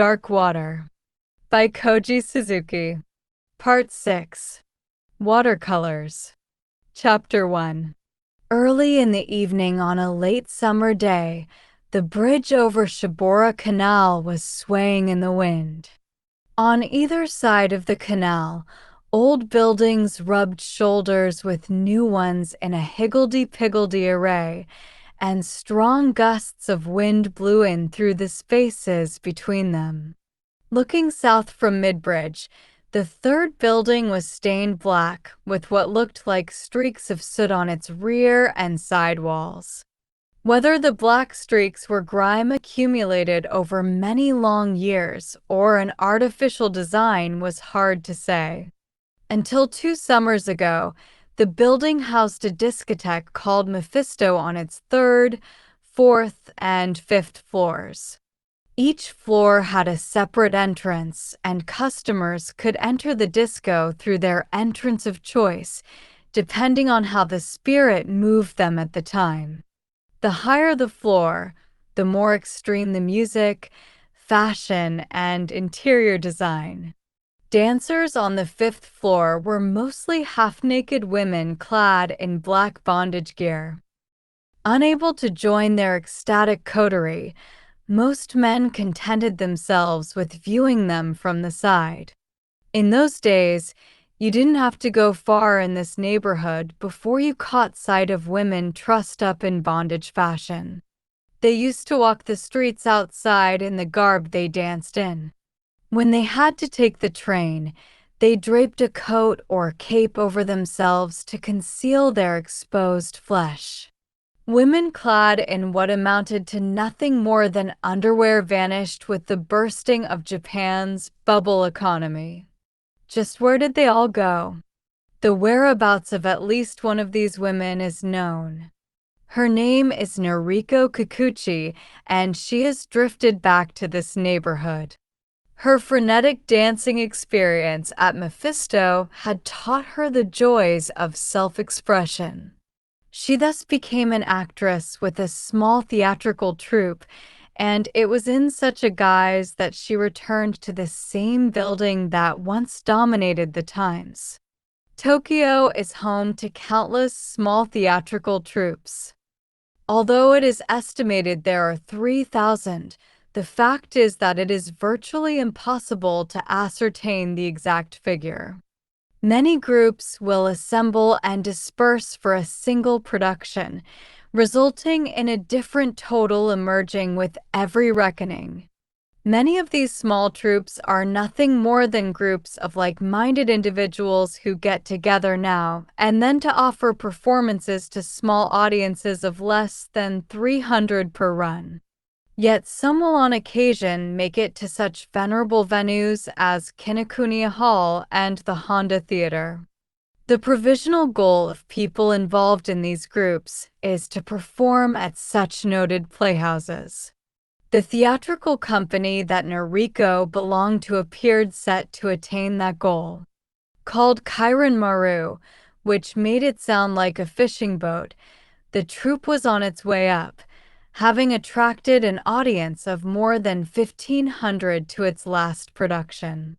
Dark Water by Koji Suzuki. Part 6. Watercolors. Chapter 1. Early in the evening on a late summer day, the bridge over Shibora Canal was swaying in the wind. On either side of the canal, old buildings rubbed shoulders with new ones in a higgledy-piggledy array, and strong gusts of wind blew in through the spaces between them. Looking south from Midbridge, the third building was stained black with what looked like streaks of soot on its rear and side walls. Whether the black streaks were grime accumulated over many long years or an artificial design was hard to say. Until 2 summers ago, the building housed a discotheque called Mephisto on its 3rd, 4th, and 5th floors. Each floor had a separate entrance, and customers could enter the disco through their entrance of choice, depending on how the spirit moved them at the time. The higher the floor, the more extreme the music, fashion, and interior design. Dancers on the 5th floor were mostly half-naked women clad in black bondage gear. Unable to join their ecstatic coterie, most men contented themselves with viewing them from the side. In those days, you didn't have to go far in this neighborhood before you caught sight of women trussed up in bondage fashion. They used to walk the streets outside in the garb they danced in. When they had to take the train, they draped a coat or cape over themselves to conceal their exposed flesh. Women clad in what amounted to nothing more than underwear vanished with the bursting of Japan's bubble economy. Just where did they all go? The whereabouts of at least one of these women is known. Her name is Noriko Kikuchi, and she has drifted back to this neighborhood. Her frenetic dancing experience at Mephisto had taught her the joys of self-expression. She thus became an actress with a small theatrical troupe, and it was in such a guise that she returned to the same building that once dominated the times. Tokyo is home to countless small theatrical troupes. Although it is estimated there are 3,000, the fact is that it is virtually impossible to ascertain the exact figure. Many groups will assemble and disperse for a single production, resulting in a different total emerging with every reckoning. Many of these small troupes are nothing more than groups of like-minded individuals who get together now and then to offer performances to small audiences of less than 300 per run. Yet some will on occasion make it to such venerable venues as Kinokuniya Hall and the Honda Theater. The provisional goal of people involved in these groups is to perform at such noted playhouses. The theatrical company that Noriko belonged to appeared set to attain that goal. Called Kairan Maru, which made it sound like a fishing boat, the troupe was on its way up, having attracted an audience of more than 1,500 to its last production.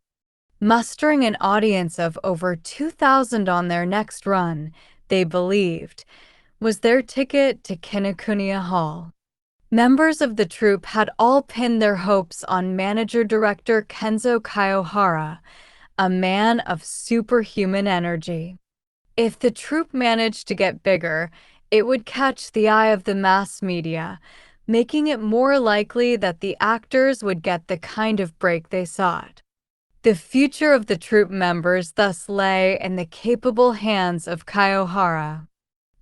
Mustering an audience of over 2,000 on their next run, they believed, was their ticket to Kinokuniya Hall. Members of the troupe had all pinned their hopes on manager-director Kenzo Kaiohara, a man of superhuman energy. If the troupe managed to get bigger, it would catch the eye of the mass media, making it more likely that the actors would get the kind of break they sought. The future of the troupe members thus lay in the capable hands of Kaiohara.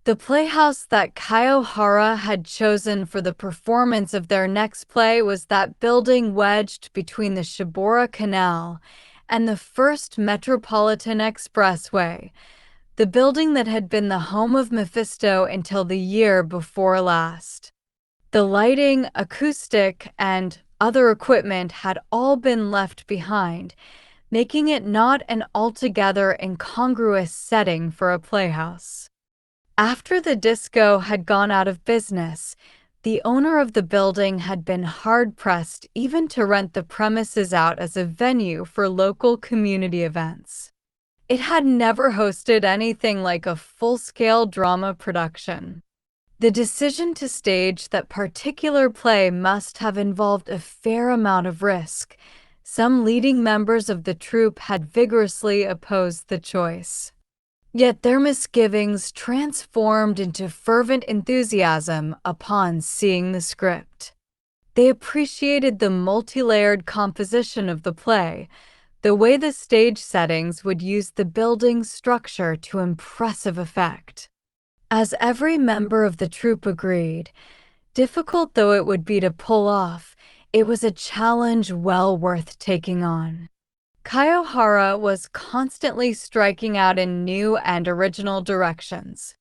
The playhouse that Kaiohara had chosen for the performance of their next play was that building wedged between the Shibora Canal and the First Metropolitan Expressway, the building that had been the home of Mephisto until the year before last. The lighting, acoustic, and other equipment had all been left behind, making it not an altogether incongruous setting for a playhouse. After the disco had gone out of business, The owner of the building had been hard-pressed even to rent the premises out as a venue for local community events. It had never hosted anything like a full-scale drama production. The decision to stage that particular play must have involved a fair amount of risk. Some leading members of the troupe had vigorously opposed the choice. Yet their misgivings transformed into fervent enthusiasm upon seeing the script. They appreciated the multi-layered composition of the play, the way the stage settings would use the building's structure to impressive effect. As every member of the troupe agreed, difficult though it would be to pull off, it was a challenge well worth taking on. Kaiohara was constantly striking out in new and original directions.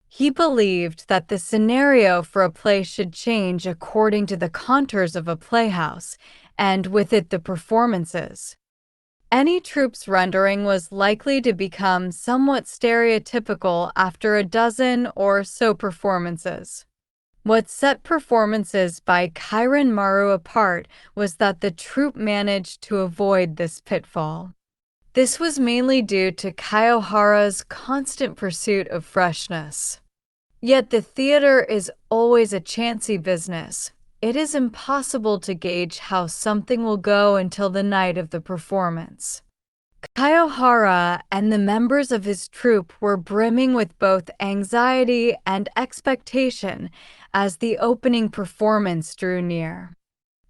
He believed that the scenario for a play should change according to the contours of a playhouse, and with it the performances. Any troupe's rendering was likely to become somewhat stereotypical after a dozen or so performances. What set performances by Kairan Maru apart was that the troupe managed to avoid this pitfall. This was mainly due to Kaiohara's constant pursuit of freshness. Yet the theater is always a chancy business. It is impossible to gauge how something will go until the night of the performance. Kaiohara and the members of his troupe were brimming with both anxiety and expectation as the opening performance drew near.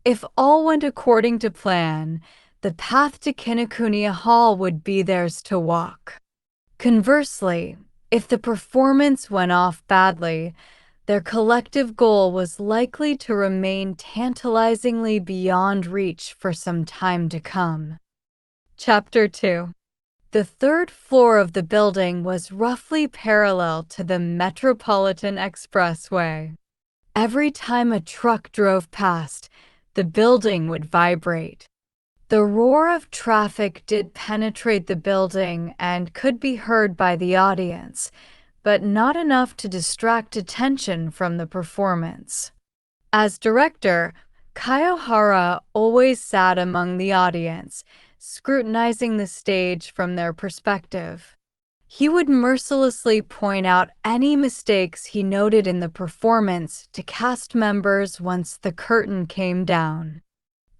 If all went according to plan, the path to Kinokuniya Hall would be theirs to walk. Conversely, if the performance went off badly, their collective goal was likely to remain tantalizingly beyond reach for some time to come. Chapter 2. The third floor of the building was roughly parallel to the Metropolitan Expressway. Every time a truck drove past, the building would vibrate. The roar of traffic did penetrate the building and could be heard by the audience, but not enough to distract attention from the performance. As director, Kaiohara always sat among the audience, scrutinizing the stage from their perspective. He would mercilessly point out any mistakes he noted in the performance to cast members once the curtain came down.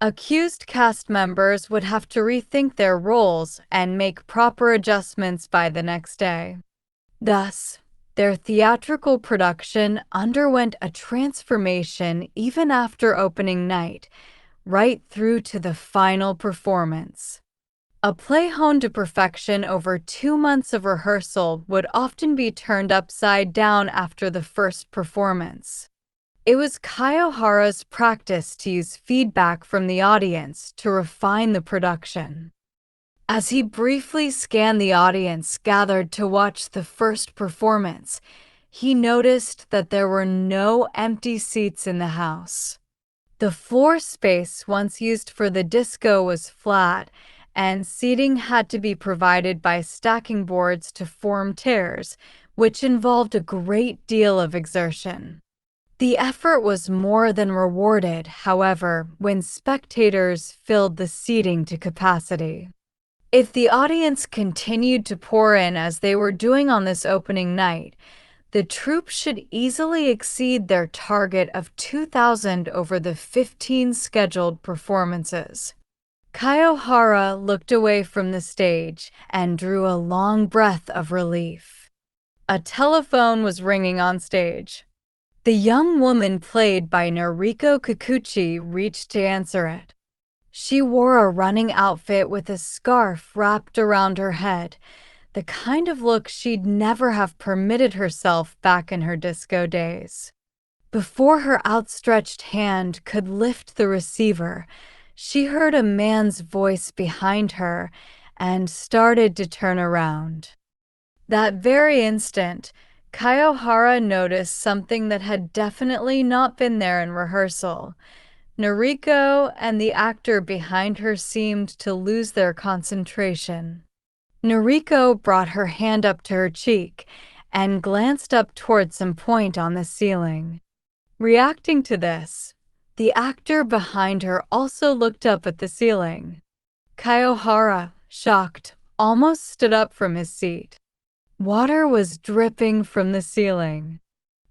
Accused cast members would have to rethink their roles and make proper adjustments by the next day. Thus, their theatrical production underwent a transformation even after opening night, right through to the final performance. A play honed to perfection over 2 months of rehearsal would often be turned upside down after the first performance. It was Kaiohara's practice to use feedback from the audience to refine the production. As he briefly scanned the audience gathered to watch the first performance, he noticed that there were no empty seats in the house. The floor space once used for the disco was flat, and seating had to be provided by stacking boards to form tiers, which involved a great deal of exertion. The effort was more than rewarded, however, when spectators filled the seating to capacity. If the audience continued to pour in as they were doing on this opening night, the troupe should easily exceed their target of 2,000 over the 15 scheduled performances. Kaiohara looked away from the stage and drew a long breath of relief. A telephone was ringing on stage. The young woman played by Noriko Kikuchi reached to answer it. She wore a running outfit with a scarf wrapped around her head, the kind of look she'd never have permitted herself back in her disco days. Before her outstretched hand could lift the receiver, she heard a man's voice behind her and started to turn around. That very instant, Kaiohara noticed something that had definitely not been there in rehearsal. Noriko and the actor behind her seemed to lose their concentration. Noriko brought her hand up to her cheek and glanced up toward some point on the ceiling. Reacting to this, the actor behind her also looked up at the ceiling. Kaiohara, shocked, almost stood up from his seat. Water was dripping from the ceiling.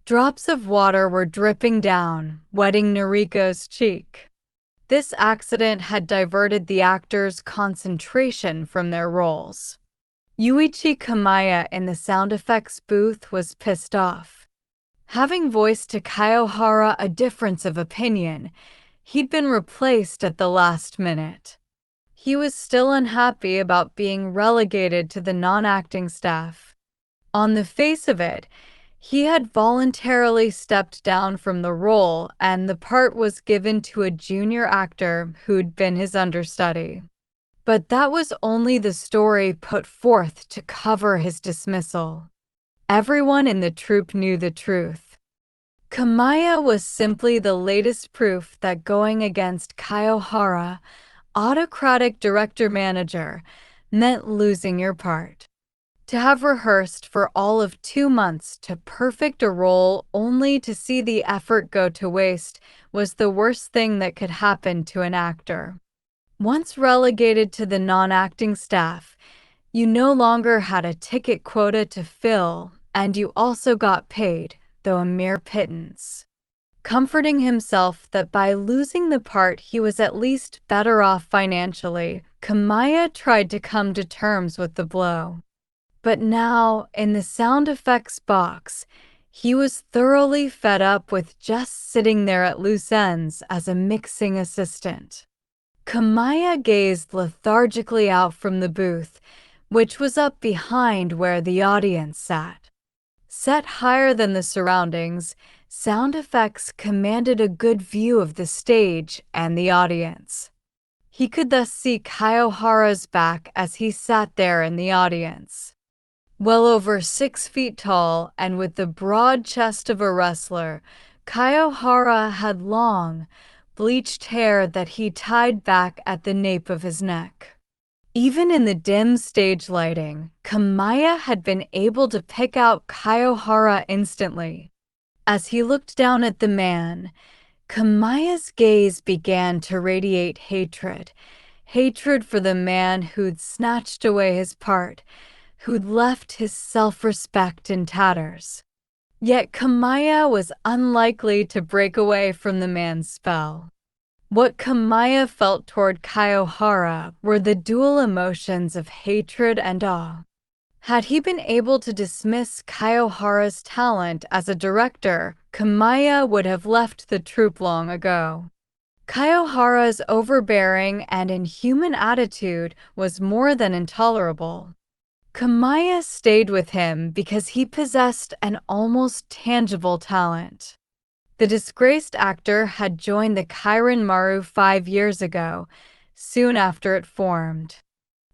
Drops of water were dripping down, wetting Noriko's cheek. This accident had diverted the actors' concentration from their roles. Yuichi Kamaya in the sound effects booth was pissed off. Having voiced to Kaiohara a difference of opinion, he'd been replaced at the last minute. He was still unhappy about being relegated to the non-acting staff. On the face of it, he had voluntarily stepped down from the role, and the part was given to a junior actor who'd been his understudy. But that was only the story put forth to cover his dismissal. Everyone in the troupe knew the truth. Kamaya was simply the latest proof that going against Kaiohara, autocratic director-manager, meant losing your part. To have rehearsed for all of 2 months to perfect a role only to see the effort go to waste was the worst thing that could happen to an actor. Once relegated to the non-acting staff, you no longer had a ticket quota to fill, and you also got paid, though a mere pittance. Comforting himself that by losing the part he was at least better off financially, Kamaya tried to come to terms with the blow. But now, in the sound effects box, he was thoroughly fed up with just sitting there at loose ends as a mixing assistant. Kamaya gazed lethargically out from the booth, which was up behind where the audience sat. Set higher than the surroundings, sound effects commanded a good view of the stage and the audience. He could thus see Kaiohara's back as he sat there in the audience. Well over 6 feet tall and with the broad chest of a wrestler, Kaiohara had long, bleached hair that he tied back at the nape of his neck. Even in the dim stage lighting, Kamaya had been able to pick out Kaiohara instantly. As he looked down at the man, Kamaya's gaze began to radiate hatred. Hatred for the man who'd snatched away his part, who'd left his self-respect in tatters. Yet Kamaya was unlikely to break away from the man's spell. What Kamaya felt toward Kaiohara were the dual emotions of hatred and awe. Had he been able to dismiss Kaiohara's talent as a director, Kamaya would have left the troupe long ago. Kaiohara's overbearing and inhuman attitude was more than intolerable. Kamaya stayed with him because he possessed an almost tangible talent. The disgraced actor had joined the Kairin Maru 5 years ago, soon after it formed.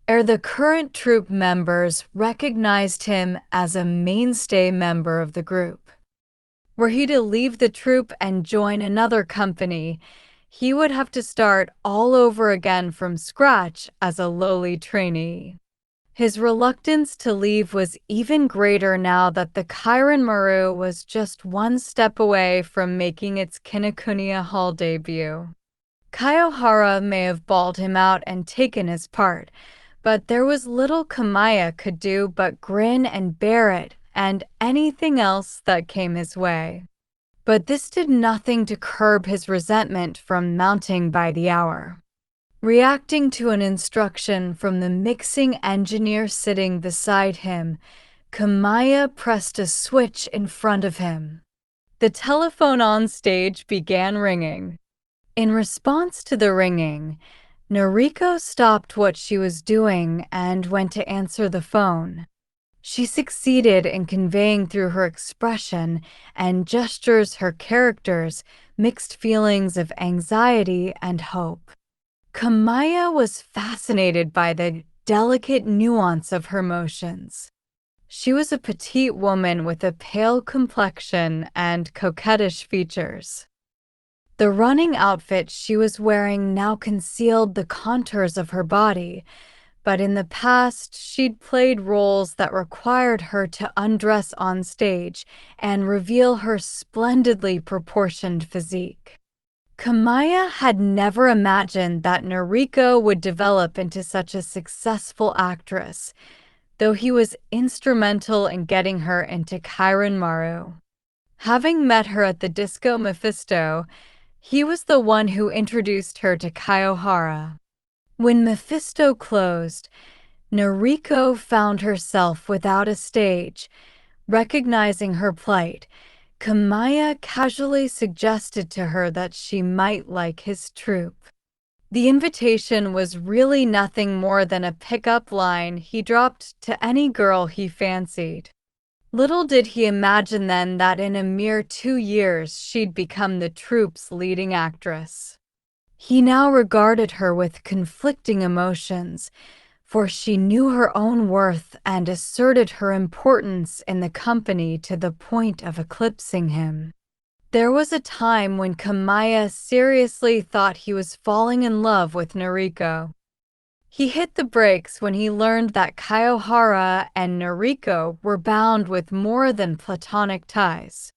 The current troupe members recognized him as a mainstay member of the group. Were he to leave the troupe and join another company, he would have to start all over again from scratch as a lowly trainee. His reluctance to leave was even greater now that the Kairin Maru was just 1 step away from making its Kinokuniya Hall debut. Kaiohara may have bawled him out and taken his part, but there was little Kamaya could do but grin and bear it and anything else that came his way. But this did nothing to curb his resentment from mounting by the hour. Reacting to an instruction from the mixing engineer sitting beside him, Kamaya pressed a switch in front of him. The telephone on stage began ringing. In response to the ringing, Noriko stopped what she was doing and went to answer the phone. She succeeded in conveying through her expression and gestures her characters mixed feelings of anxiety and hope. Kamaya was fascinated by the delicate nuance of her motions. She was a petite woman with a pale complexion and coquettish features. The running outfit she was wearing now concealed the contours of her body, but in the past, she'd played roles that required her to undress on stage and reveal her splendidly proportioned physique. Kamaya had never imagined that Noriko would develop into such a successful actress, though he was instrumental in getting her into Kairon Maru. Having met her at the Disco Mephisto, he was the one who introduced her to Kaiohara. When Mephisto closed, Noriko found herself without a stage. Recognizing her plight, Kamaya casually suggested to her that she might like his troupe. The invitation was really nothing more than a pickup line he dropped to any girl he fancied. Little did he imagine then that in a mere 2 years she'd become the troupe's leading actress. He now regarded her with conflicting emotions, for she knew her own worth and asserted her importance in the company to the point of eclipsing him. There was a time when Kamaya seriously thought he was falling in love with Noriko. He hit the brakes when he learned that Kaiohara and Noriko were bound with more than platonic ties.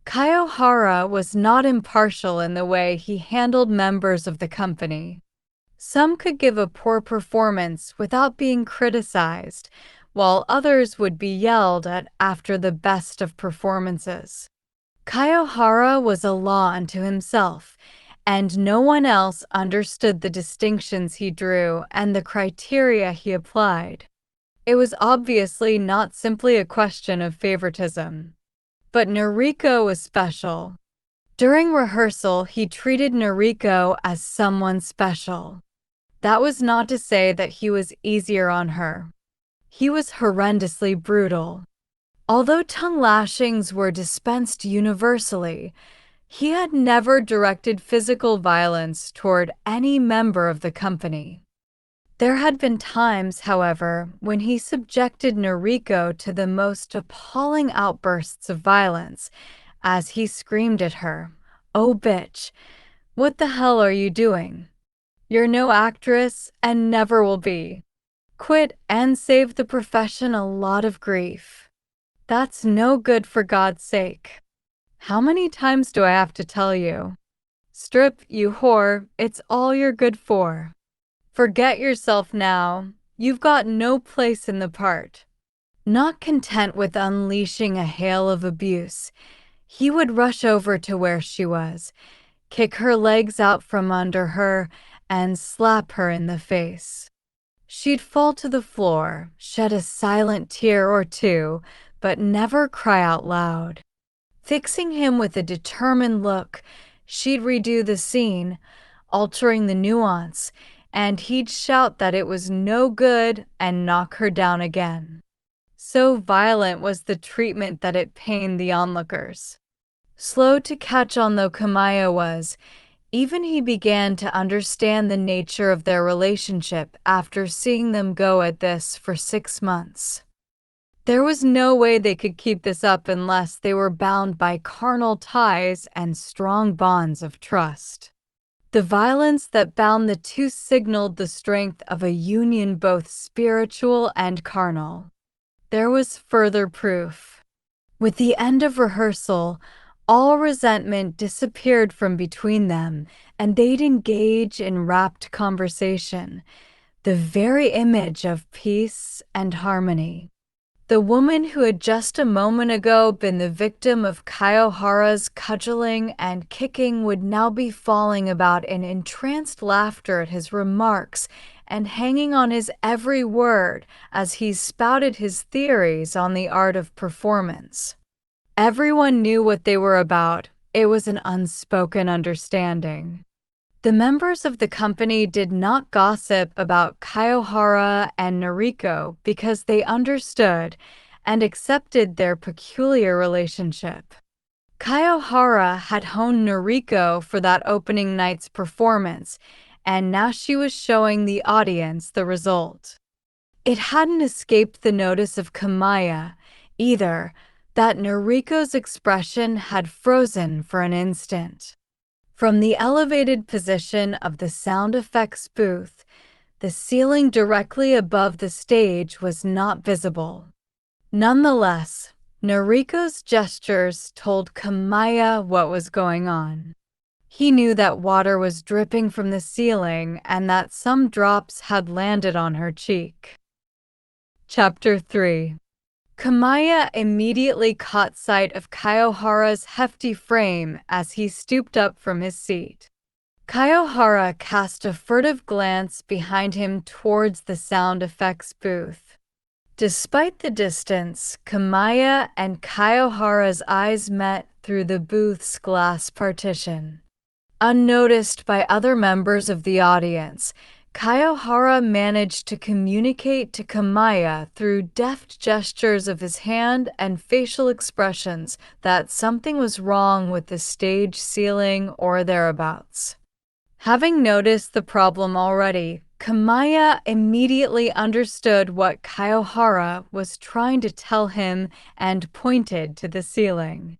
Kaiohara was not impartial in the way he handled members of the company. Some could give a poor performance without being criticized, while others would be yelled at after the best of performances. Kaiohara was a law unto himself, and no one else understood the distinctions he drew and the criteria he applied. It was obviously not simply a question of favoritism. But Noriko was special. During rehearsal, he treated Noriko as someone special. That was not to say that he was easier on her. He was horrendously brutal. Although tongue lashings were dispensed universally, he had never directed physical violence toward any member of the company. There had been times, however, when he subjected Noriko to the most appalling outbursts of violence as he screamed at her, "Oh bitch, what the hell are you doing? You're no actress and never will be. Quit and save the profession a lot of grief. That's no good for God's sake. How many times do I have to tell you? Strip, you whore, it's all you're good for. Forget yourself now, you've got no place in the part." Not content with unleashing a hail of abuse, he would rush over to where she was, kick her legs out from under her, and slap her in the face. She'd fall to the floor, shed a silent tear or two, but never cry out loud. Fixing him with a determined look, she'd redo the scene, altering the nuance, and he'd shout that it was no good and knock her down again. So violent was the treatment that it pained the onlookers. Slow to catch on though Kamaya was, even he began to understand the nature of their relationship after seeing them go at this for 6 months. There was no way they could keep this up unless they were bound by carnal ties and strong bonds of trust. The violence that bound the two signaled the strength of a union both spiritual and carnal. There was further proof. With the end of rehearsal, all resentment disappeared from between them, and they'd engage in rapt conversation, the very image of peace and harmony. The woman who had just a moment ago been the victim of Kaiohara's cudgeling and kicking would now be falling about in entranced laughter at his remarks and hanging on his every word as he spouted his theories on the art of performance. Everyone knew what they were about. It was an unspoken understanding. The members of the company did not gossip about Kaiohara and Noriko because they understood and accepted their peculiar relationship. Kaiohara had honed Noriko for that opening night's performance, and now she was showing the audience the result. It hadn't escaped the notice of Kamaya, either, that Noriko's expression had frozen for an instant. From the elevated position of the sound effects booth, The ceiling directly above the stage was not visible. Nonetheless, Noriko's gestures told Kamaya what was going on. He knew that water was dripping from the ceiling and that some drops had landed on her cheek. Chapter 3. Kamaya immediately caught sight of Kaiohara's hefty frame as he stooped up from his seat. Kaiohara cast a furtive glance behind him towards the sound effects booth. Despite the distance, Kamaya and Kaiohara's eyes met through the booth's glass partition. Unnoticed by other members of the audience, Kaiohara managed to communicate to Kamaya through deft gestures of his hand and facial expressions that something was wrong with the stage ceiling or thereabouts. Having noticed the problem already, Kamaya immediately understood what Kaiohara was trying to tell him and pointed to the ceiling.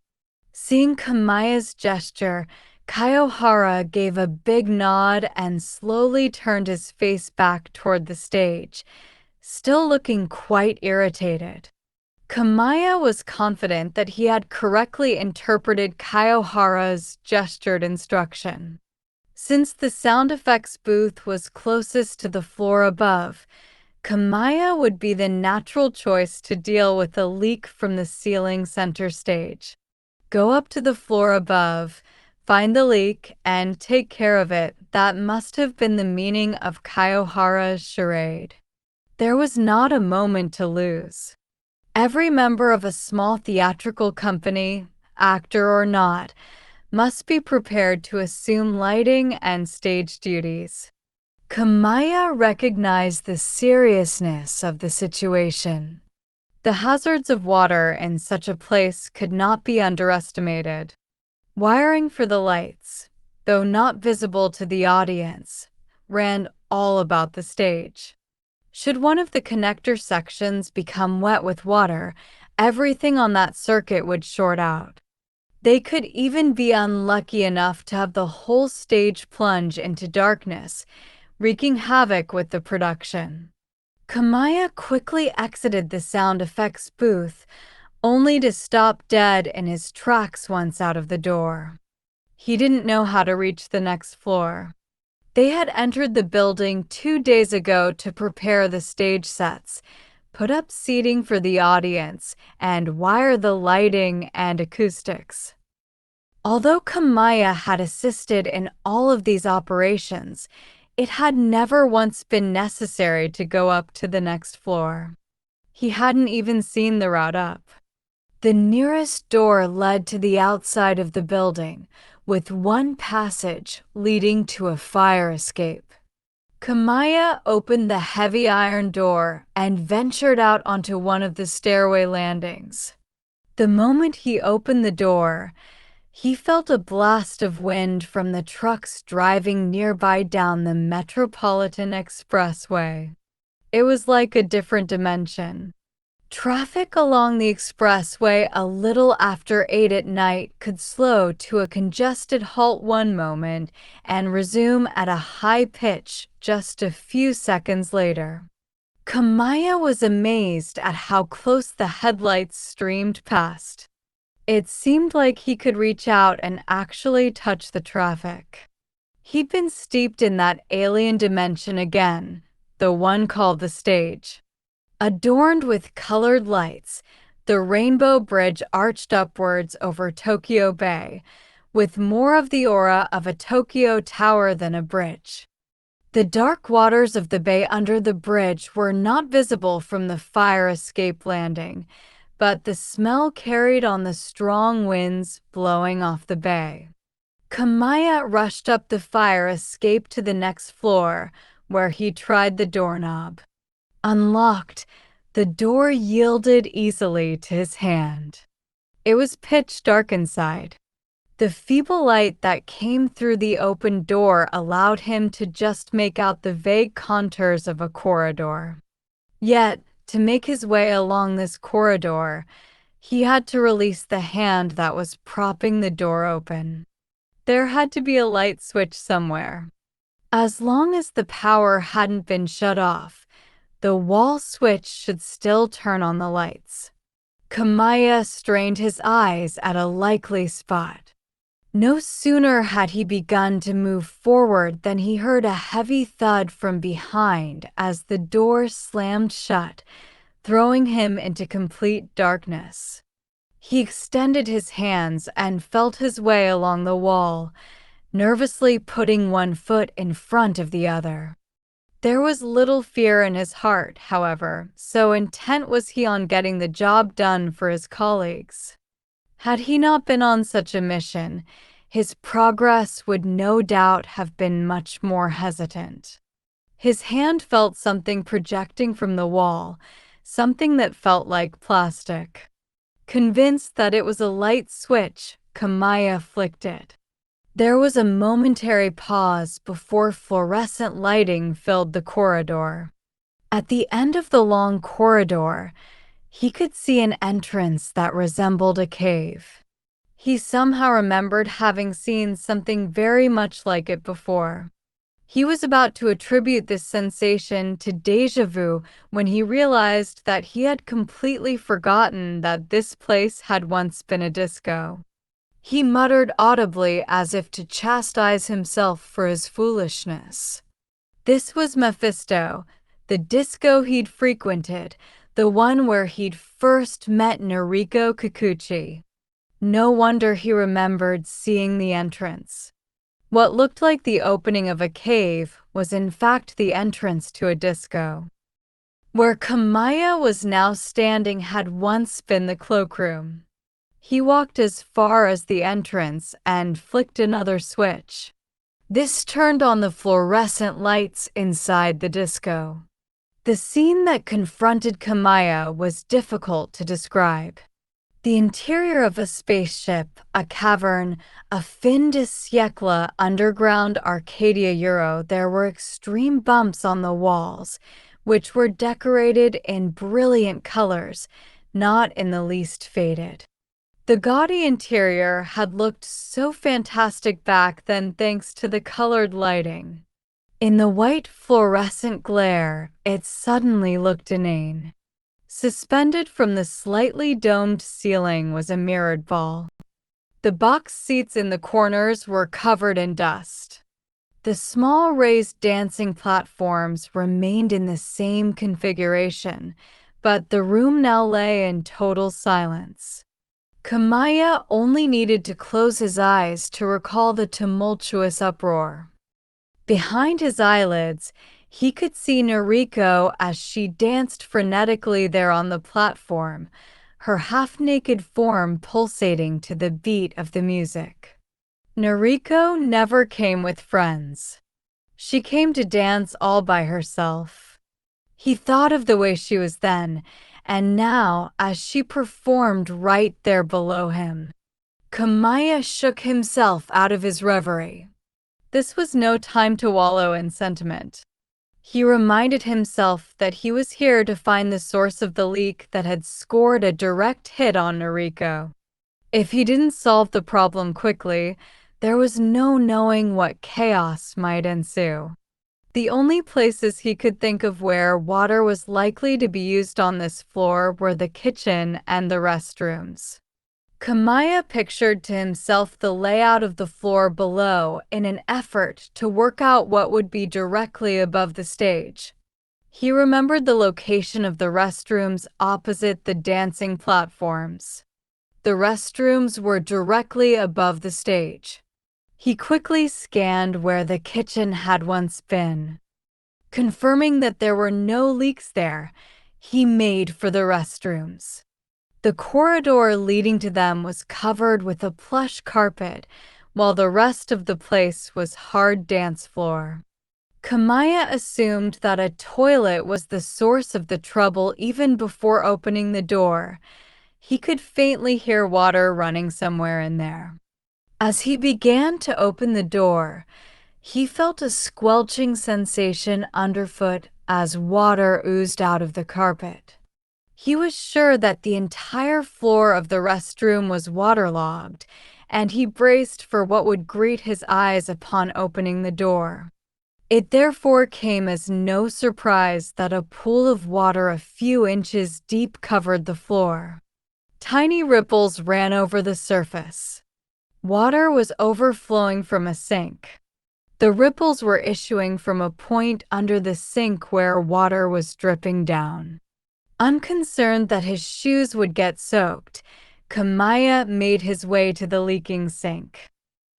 Seeing Kamaya's gesture, Kaiohara gave a big nod and slowly turned his face back toward the stage, still looking quite irritated. Kamaya was confident that he had correctly interpreted Kaiohara's gestured instruction. Since the sound effects booth was closest to the floor above, Kamaya would be the natural choice to deal with a leak from the ceiling center stage. Go up to the floor above, find the leak, and take care of it. That must have been the meaning of Kaiohara's charade. There was not a moment to lose. Every member of a small theatrical company, actor or not, must be prepared to assume lighting and stage duties. Kamaya recognized the seriousness of the situation. The hazards of water in such a place could not be underestimated. Wiring for the lights, though not visible to the audience, ran all about the stage. Should one of the connector sections become wet with water, everything on that circuit would short out. They could even be unlucky enough to have the whole stage plunge into darkness, wreaking havoc with the production. Kamaya quickly exited the sound effects booth, only to stop dead in his tracks once out of the door. He didn't know how to reach the next floor. They had entered the building 2 days ago to prepare the stage sets, put up seating for the audience, and wire the lighting and acoustics. Although Kamaya had assisted in all of these operations, it had never once been necessary to go up to the next floor. He hadn't even seen the route up. The nearest door led to the outside of the building, with one passage leading to a fire escape. Kamaya opened the heavy iron door and ventured out onto one of the stairway landings. The moment he opened the door, he felt a blast of wind from the trucks driving nearby down the Metropolitan Expressway. It was like a different dimension. Traffic along the expressway a little after 8 at night could slow to a congested halt one moment and resume at a high pitch just a few seconds later. Kamaya was amazed at how close the headlights streamed past. It seemed like he could reach out and actually touch the traffic. He'd been steeped in that alien dimension again, the one called the stage. Adorned with colored lights, the Rainbow Bridge arched upwards over Tokyo Bay, with more of the aura of a Tokyo tower than a bridge. The dark waters of the bay under the bridge were not visible from the fire escape landing, but the smell carried on the strong winds blowing off the bay. Kamaya rushed up the fire escape to the next floor, where he tried the doorknob. Unlocked, the door yielded easily to his hand. It was pitch dark inside. The feeble light that came through the open door allowed him to just make out the vague contours of a corridor. Yet, to make his way along this corridor, he had to release the hand that was propping the door open. There had to be a light switch somewhere. As long as the power hadn't been shut off, the wall switch should still turn on the lights. Kamaya strained his eyes at a likely spot. No sooner had he begun to move forward than he heard a heavy thud from behind as the door slammed shut, throwing him into complete darkness. He extended his hands and felt his way along the wall, nervously putting one foot in front of the other. There was little fear in his heart, however, so intent was he on getting the job done for his colleagues. Had he not been on such a mission, his progress would no doubt have been much more hesitant. His hand felt something projecting from the wall, something that felt like plastic. Convinced that it was a light switch, Kamaya flicked it. There was a momentary pause before fluorescent lighting filled the corridor. At the end of the long corridor, he could see an entrance that resembled a cave. He somehow remembered having seen something very much like it before. He was about to attribute this sensation to déjà vu when he realized that he had completely forgotten that this place had once been a disco. He muttered audibly as if to chastise himself for his foolishness. This was Mephisto, the disco he'd frequented, the one where he'd first met Noriko Kikuchi. No wonder he remembered seeing the entrance. What looked like the opening of a cave was in fact the entrance to a disco. Where Kamaya was now standing had once been the cloakroom. He walked as far as the entrance and flicked another switch. This turned on the fluorescent lights inside the disco. The scene that confronted Kamaya was difficult to describe. The interior of a spaceship, a cavern, a fin de siècle underground Arcadia Euro, there were extreme bumps on the walls, which were decorated in brilliant colors, not in the least faded. The gaudy interior had looked so fantastic back then thanks to the colored lighting. In the white fluorescent glare, it suddenly looked inane. Suspended from the slightly domed ceiling was a mirrored ball. The box seats in the corners were covered in dust. The small raised dancing platforms remained in the same configuration, but the room now lay in total silence. Kamaya only needed to close his eyes to recall the tumultuous uproar. Behind his eyelids, he could see Noriko as she danced frenetically there on the platform, her half-naked form pulsating to the beat of the music. Noriko never came with friends. She came to dance all by herself. He thought of the way she was then, and now as she performed right there below him. Kamaya shook himself out of his reverie. This was no time to wallow in sentiment. He reminded himself that he was here to find the source of the leak that had scored a direct hit on Noriko. If he didn't solve the problem quickly, there was no knowing what chaos might ensue. The only places he could think of where water was likely to be used on this floor were the kitchen and the restrooms. Kamaya pictured to himself the layout of the floor below in an effort to work out what would be directly above the stage. He remembered the location of the restrooms opposite the dancing platforms. The restrooms were directly above the stage. He quickly scanned where the kitchen had once been. Confirming that there were no leaks there, he made for the restrooms. The corridor leading to them was covered with a plush carpet, while the rest of the place was hard dance floor. Kamaya assumed that a toilet was the source of the trouble even before opening the door. He could faintly hear water running somewhere in there. As he began to open the door, he felt a squelching sensation underfoot as water oozed out of the carpet. He was sure that the entire floor of the restroom was waterlogged, and he braced for what would greet his eyes upon opening the door. It therefore came as no surprise that a pool of water a few inches deep covered the floor. Tiny ripples ran over the surface. Water was overflowing from a sink. The ripples were issuing from a point under the sink where water was dripping down. Unconcerned that his shoes would get soaked, Kamaya made his way to the leaking sink.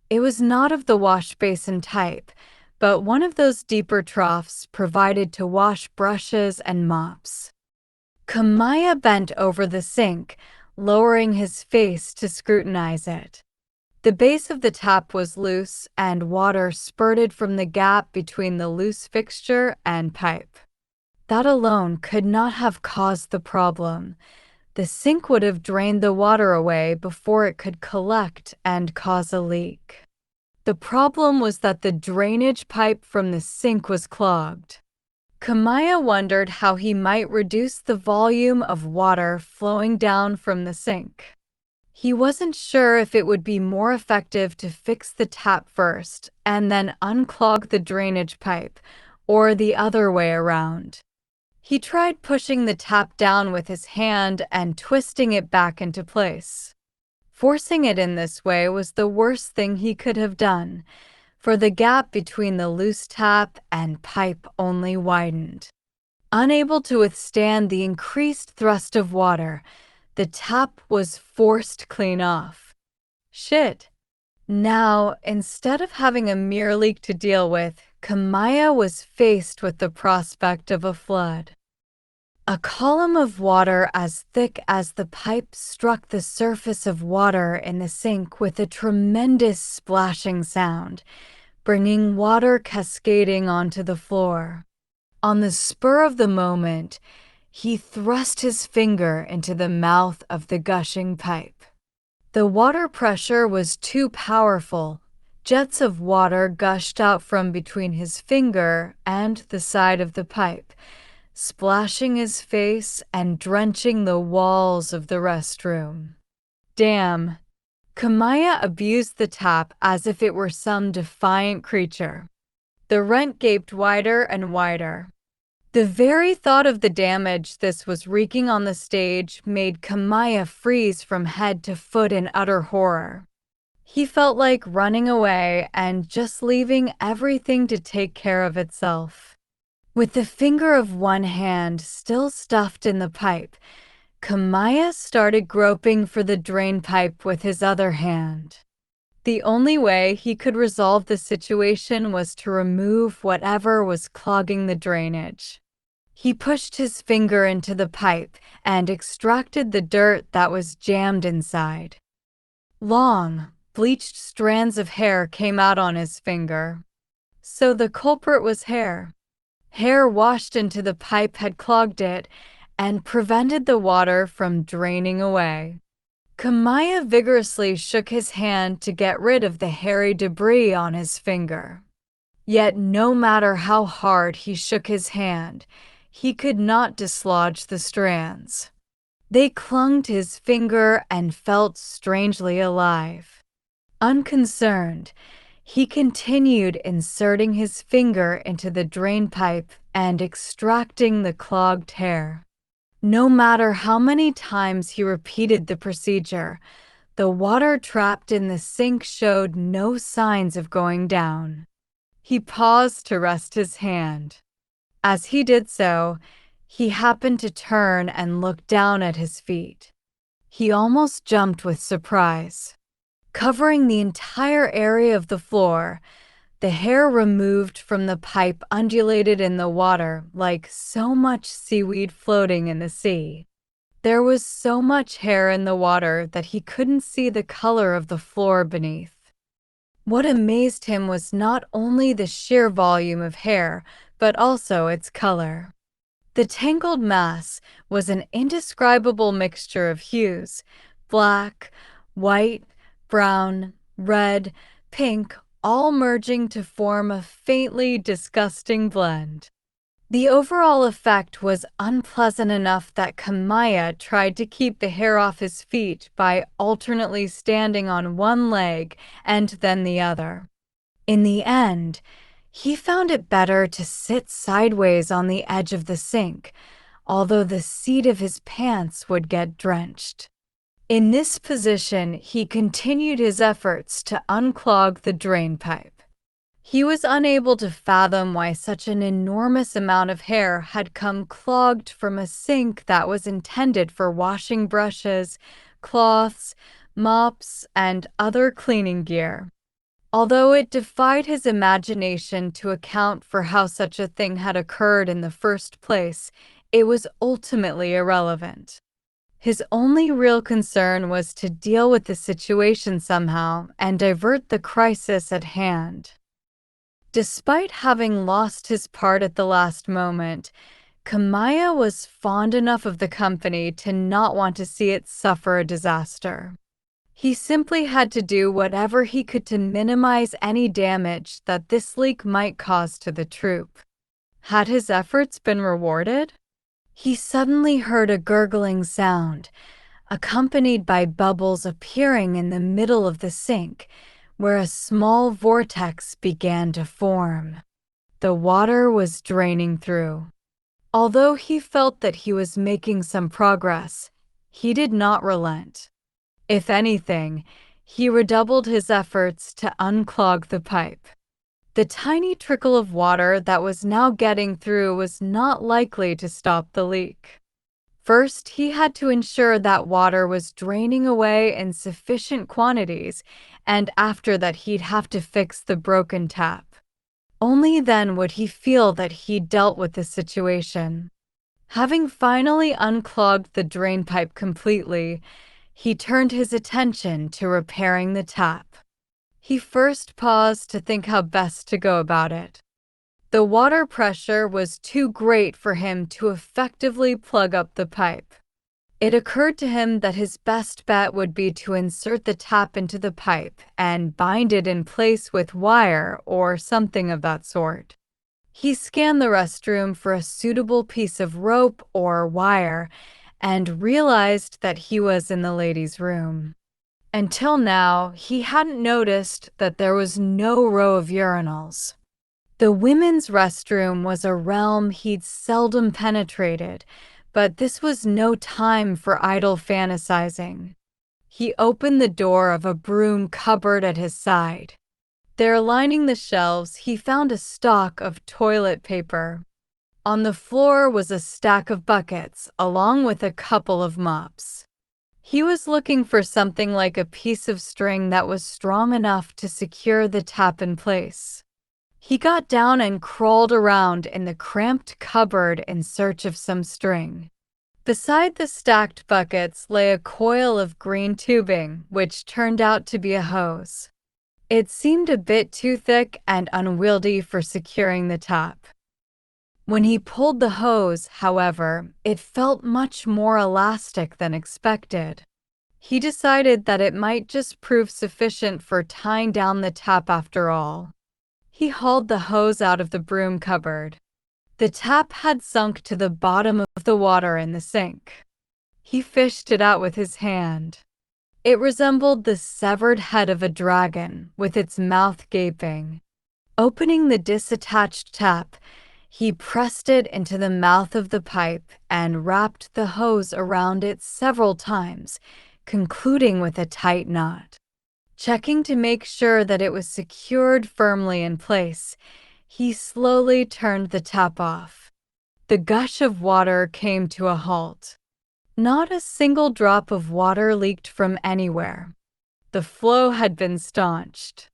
It was not of the wash basin type, but one of those deeper troughs provided to wash brushes and mops. Kamaya bent over the sink, lowering his face to scrutinize it. The base of the tap was loose, and water spurted from the gap between the loose fixture and pipe. That alone could not have caused the problem. The sink would have drained the water away before it could collect and cause a leak. The problem was that the drainage pipe from the sink was clogged. Kamaya wondered how he might reduce the volume of water flowing down from the sink. He wasn't sure if it would be more effective to fix the tap first and then unclog the drainage pipe, or the other way around. He tried pushing the tap down with his hand and twisting it back into place. Forcing it in this way was the worst thing he could have done, for the gap between the loose tap and pipe only widened. Unable to withstand the increased thrust of water, the tap was forced clean off. Shit. Now, instead of having a mere leak to deal with, Kamaya was faced with the prospect of a flood. A column of water as thick as the pipe struck the surface of water in the sink with a tremendous splashing sound, bringing water cascading onto the floor. On the spur of the moment, he thrust his finger into the mouth of the gushing pipe. The water pressure was too powerful. Jets of water gushed out from between his finger and the side of the pipe, splashing his face and drenching the walls of the restroom. Damn. Kamaya abused the tap as if it were some defiant creature. The rent gaped wider and wider. The very thought of the damage this was wreaking on the stage made Kamaya freeze from head to foot in utter horror. He felt like running away and just leaving everything to take care of itself. With the finger of one hand still stuffed in the pipe, Kamaya started groping for the drain pipe with his other hand. The only way he could resolve the situation was to remove whatever was clogging the drainage. He pushed his finger into the pipe and extracted the dirt that was jammed inside. Long, bleached strands of hair came out on his finger. So the culprit was hair. Hair washed into the pipe had clogged it and prevented the water from draining away. Kamaya vigorously shook his hand to get rid of the hairy debris on his finger. Yet no matter how hard he shook his hand, he could not dislodge the strands. They clung to his finger and felt strangely alive. Unconcerned, he continued inserting his finger into the drain pipe and extracting the clogged hair. No matter how many times he repeated the procedure, the water trapped in the sink showed no signs of going down. He paused to rest his hand. As he did so, he happened to turn and look down at his feet. He almost jumped with surprise. Covering the entire area of the floor, the hair removed from the pipe undulated in the water like so much seaweed floating in the sea. There was so much hair in the water that he couldn't see the color of the floor beneath. What amazed him was not only the sheer volume of hair, but also its color. The tangled mass was an indescribable mixture of hues: black, white, brown, red, pink, all merging to form a faintly disgusting blend. The overall effect was unpleasant enough that Kamaya tried to keep the hair off his feet by alternately standing on one leg and then the other. In the end, He found it better to sit sideways on the edge of the sink, although the seat of his pants would get drenched. In this position, he continued his efforts to unclog the drain pipe. He was unable to fathom why such an enormous amount of hair had come clogged from a sink that was intended for washing brushes, cloths, mops, and other cleaning gear. Although it defied his imagination to account for how such a thing had occurred in the first place, it was ultimately irrelevant. His only real concern was to deal with the situation somehow and divert the crisis at hand. Despite having lost his part at the last moment, Kamaya was fond enough of the company to not want to see it suffer a disaster. He simply had to do whatever he could to minimize any damage that this leak might cause to the troupe. Had his efforts been rewarded? He suddenly heard a gurgling sound, accompanied by bubbles appearing in the middle of the sink, where a small vortex began to form. The water was draining through. Although he felt that he was making some progress, he did not relent. If anything, he redoubled his efforts to unclog the pipe. The tiny trickle of water that was now getting through was not likely to stop the leak. First, he had to ensure that water was draining away in sufficient quantities, and after that he'd have to fix the broken tap. Only then would he feel that he'd dealt with the situation. Having finally unclogged the drain pipe completely, he turned his attention to repairing the tap. He first paused to think how best to go about it. The water pressure was too great for him to effectively plug up the pipe. It occurred to him that his best bet would be to insert the tap into the pipe and bind it in place with wire or something of that sort. He scanned the restroom for a suitable piece of rope or wire and realized that he was in the ladies' room. Until now, he hadn't noticed that there was no row of urinals. The women's restroom was a realm he'd seldom penetrated, but this was no time for idle fantasizing. He opened the door of a broom cupboard at his side. There, lining the shelves, he found a stock of toilet paper. On the floor was a stack of buckets, along with a couple of mops. He was looking for something like a piece of string that was strong enough to secure the tap in place. He got down and crawled around in the cramped cupboard in search of some string. Beside the stacked buckets lay a coil of green tubing, which turned out to be a hose. It seemed a bit too thick and unwieldy for securing the tap. When he pulled the hose, however, it felt much more elastic than expected. He decided that it might just prove sufficient for tying down the tap after all. He hauled the hose out of the broom cupboard. The tap had sunk to the bottom of the water in the sink. He fished it out with his hand. It resembled the severed head of a dragon, with its mouth gaping. Opening the disattached tap, he pressed it into the mouth of the pipe and wrapped the hose around it several times, concluding with a tight knot. Checking to make sure that it was secured firmly in place, he slowly turned the tap off. The gush of water came to a halt. Not a single drop of water leaked from anywhere. The flow had been staunched.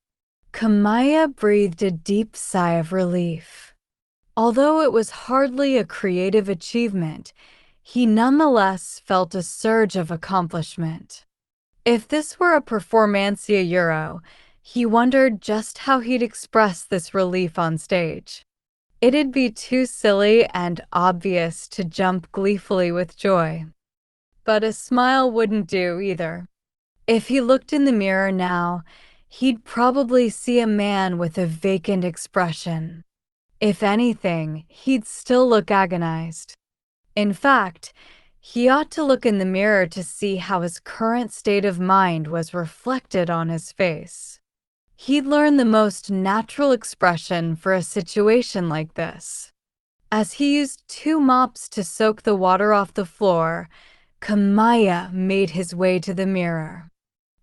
Kamaya breathed a deep sigh of relief. Although it was hardly a creative achievement, he nonetheless felt a surge of accomplishment. If this were a performancia euro, he wondered just how he'd express this relief on stage. It'd be too silly and obvious to jump gleefully with joy. But a smile wouldn't do either. If he looked in the mirror now, he'd probably see a man with a vacant expression. If anything, he'd still look agonized. In fact, he ought to look in the mirror to see how his current state of mind was reflected on his face. He'd learned the most natural expression for a situation like this. As he used 2 mops to soak the water off the floor, Kamaya made his way to the mirror.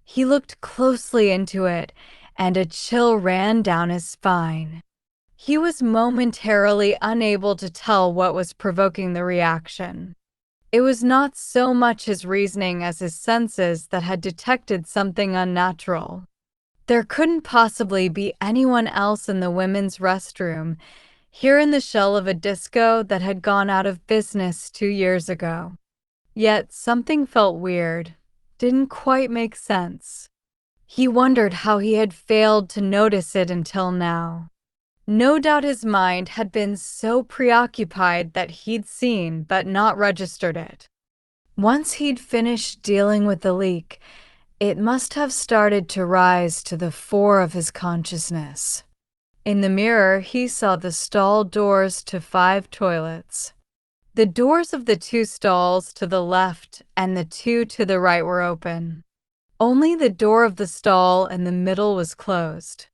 He looked closely into it, and a chill ran down his spine. He was momentarily unable to tell what was provoking the reaction. It was not so much his reasoning as his senses that had detected something unnatural. There couldn't possibly be anyone else in the women's restroom, here in the shell of a disco that had gone out of business 2 years ago. Yet something felt weird, didn't quite make sense. He wondered how he had failed to notice it until now. No doubt his mind had been so preoccupied that he'd seen but not registered it. Once he'd finished dealing with the leak, it must have started to rise to the fore of his consciousness. In the mirror, he saw the stall doors to 5 toilets. The doors of the 2 stalls to the left and the 2 to the right were open. Only the door of the stall in the middle was closed.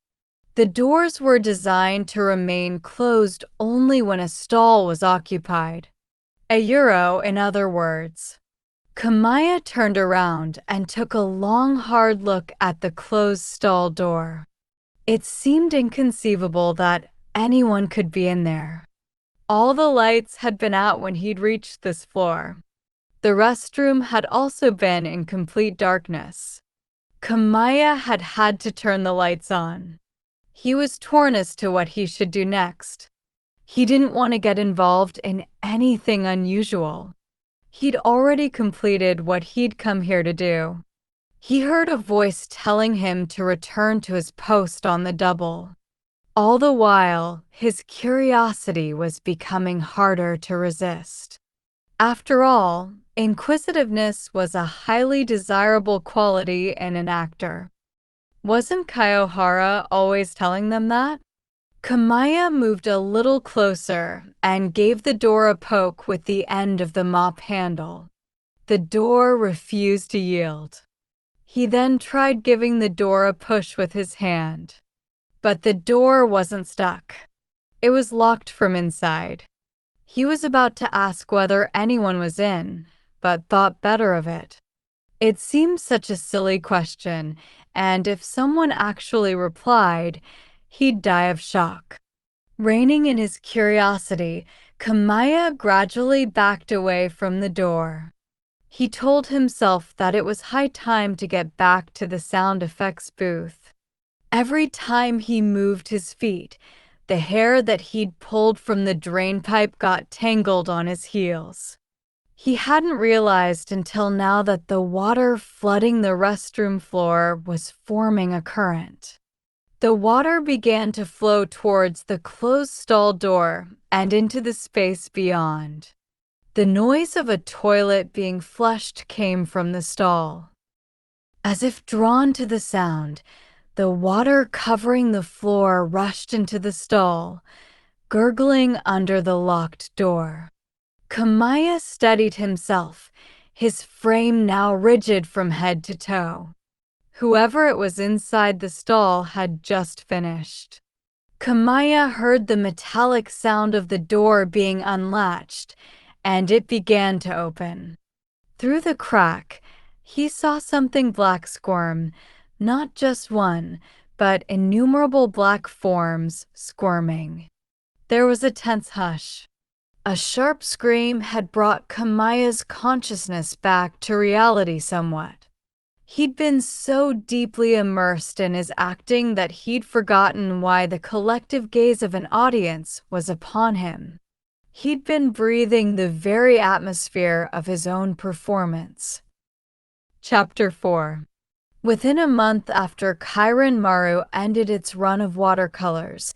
The doors were designed to remain closed only when a stall was occupied. A euro, in other words. Kamaya turned around and took a long, hard look at the closed stall door. It seemed inconceivable that anyone could be in there. All the lights had been out when he'd reached this floor. The restroom had also been in complete darkness. Kamaya had had to turn the lights on. He was torn as to what he should do next. He didn't want to get involved in anything unusual. He'd already completed what he'd come here to do. He heard a voice telling him to return to his post on the double. All the while, his curiosity was becoming harder to resist. After all, inquisitiveness was a highly desirable quality in an actor. Wasn't Kaiohara always telling them that? Kamaya moved a little closer and gave the door a poke with the end of the mop handle. The door refused to yield. He then tried giving the door a push with his hand. But the door wasn't stuck. It was locked from inside. He was about to ask whether anyone was in, but thought better of it. It seemed such a silly question, and if someone actually replied, he'd die of shock. Reining in his curiosity, Kamaya gradually backed away from the door. He told himself that it was high time to get back to the sound effects booth. Every time he moved his feet, the hair that he'd pulled from the drainpipe got tangled on his heels. He hadn't realized until now that the water flooding the restroom floor was forming a current. The water began to flow towards the closed stall door and into the space beyond. The noise of a toilet being flushed came from the stall. As if drawn to the sound, the water covering the floor rushed into the stall, gurgling under the locked door. Kamaya steadied himself, his frame now rigid from head to toe. Whoever it was inside the stall had just finished. Kamaya heard the metallic sound of the door being unlatched, and it began to open. Through the crack, he saw something black squirm, not just one, but innumerable black forms squirming. There was a tense hush. A sharp scream had brought Kamaya's consciousness back to reality somewhat. He'd been so deeply immersed in his acting that he'd forgotten why the collective gaze of an audience was upon him. He'd been breathing the very atmosphere of his own performance. Chapter 4. Within a month after Kairon Maru ended its run of watercolors,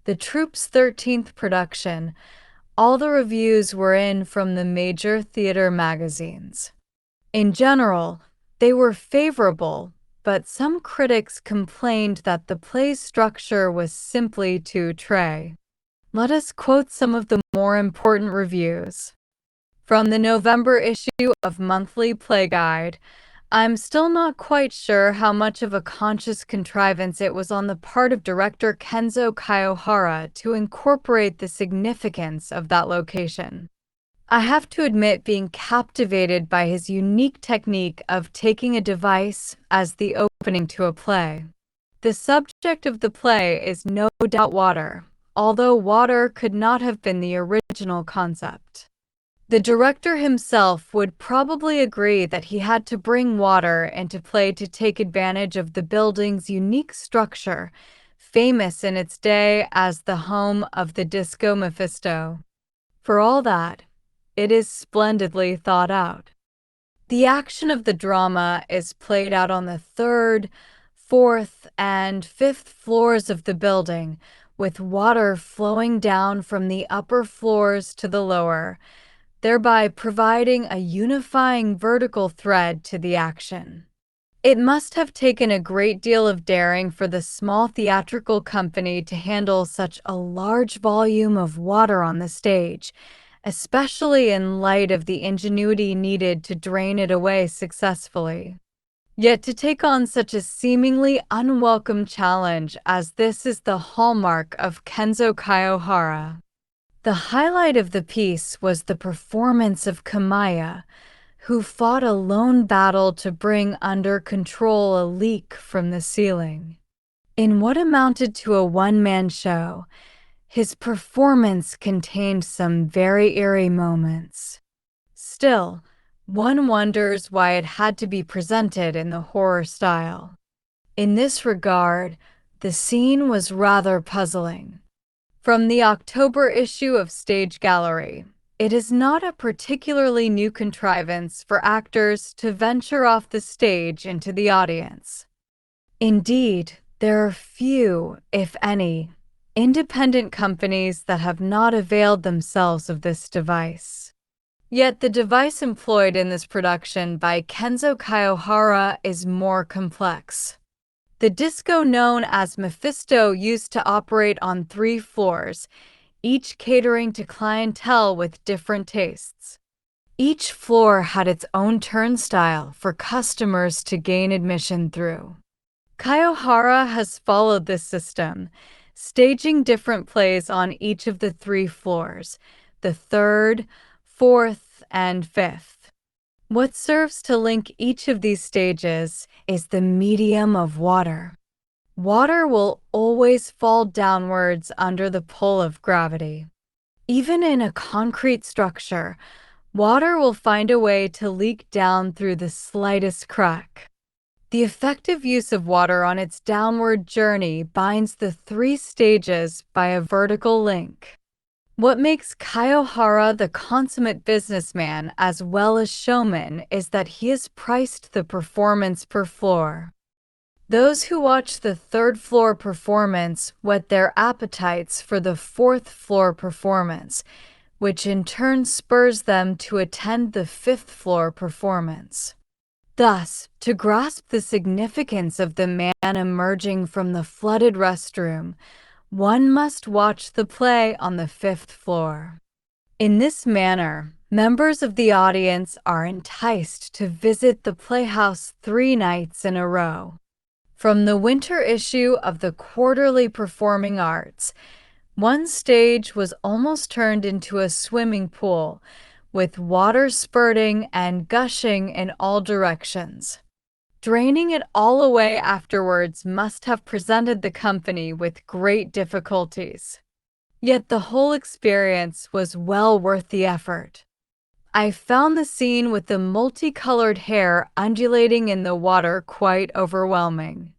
the troupe's 13th production, all the reviews were in from the major theater magazines. In general, they were favorable, but some critics complained that the play's structure was simply too tray. Let us quote some of the more important reviews. From the November issue of Monthly Play Guide, I'm still not quite sure how much of a conscious contrivance it was on the part of director Kenzo Kiyohara to incorporate the significance of that location. I have to admit being captivated by his unique technique of taking a device as the opening to a play. The subject of the play is no doubt water, although water could not have been the original concept. The director himself would probably agree that he had to bring water into play to take advantage of the building's unique structure, famous in its day as the home of the Disco Mephisto. For all that, it is splendidly thought out. The action of the drama is played out on the third, fourth, and fifth floors of the building, with water flowing down from the upper floors to the lower, thereby providing a unifying vertical thread to the action. It must have taken a great deal of daring for the small theatrical company to handle such a large volume of water on the stage, especially in light of the ingenuity needed to drain it away successfully. Yet to take on such a seemingly unwelcome challenge as this is the hallmark of Kenzo Kiyohara. The highlight of the piece was the performance of Kamaya, who fought a lone battle to bring under control a leak from the ceiling. In what amounted to a one-man show, his performance contained some very eerie moments. Still, one wonders why it had to be presented in the horror style. In this regard, the scene was rather puzzling. From the October issue of Stage Gallery, it is not a particularly new contrivance for actors to venture off the stage into the audience. Indeed, there are few, if any, independent companies that have not availed themselves of this device. Yet the device employed in this production by Kenzo Kiyohara is more complex. The disco known as Mephisto used to operate on 3 floors, each catering to clientele with different tastes. Each floor had its own turnstile for customers to gain admission through. Kiyohara has followed this system, staging different plays on each of the 3 floors, the 3rd, 4th, and 5th. What serves to link each of these stages is the medium of water. Water will always fall downwards under the pull of gravity. Even in a concrete structure, water will find a way to leak down through the slightest crack. The effective use of water on its downward journey binds the 3 stages by a vertical link. What makes Kiyohara the consummate businessman as well as showman is that he has priced the performance per floor. Those who watch the 3rd floor performance whet their appetites for the 4th floor performance, which in turn spurs them to attend the 5th floor performance. Thus, to grasp the significance of the man emerging from the flooded restroom, one must watch the play on the 5th floor. In this manner, members of the audience are enticed to visit the playhouse 3 nights in a row. From the winter issue of the Quarterly Performing Arts, one stage was almost turned into a swimming pool, with water spurting and gushing in all directions. Draining it all away afterwards must have presented the company with great difficulties. Yet the whole experience was well worth the effort. I found the scene with the multicolored hair undulating in the water quite overwhelming.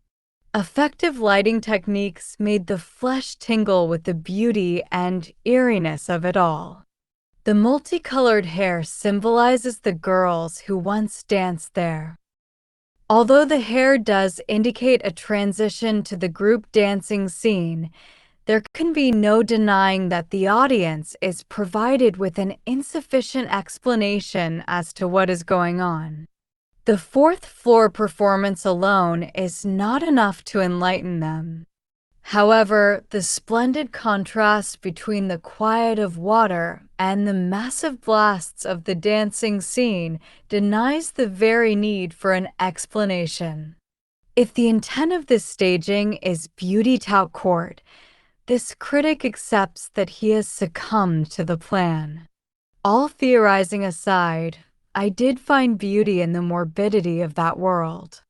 Effective lighting techniques made the flesh tingle with the beauty and eeriness of it all. The multicolored hair symbolizes the girls who once danced there. Although the hair does indicate a transition to the group dancing scene, there can be no denying that the audience is provided with an insufficient explanation as to what is going on. The 4th floor performance alone is not enough to enlighten them. However, the splendid contrast between the quiet of water and the massive blasts of the dancing scene denies the very need for an explanation. If the intent of this staging is beauty tout court, this critic accepts that he has succumbed to the plan. All theorizing aside, I did find beauty in the morbidity of that world.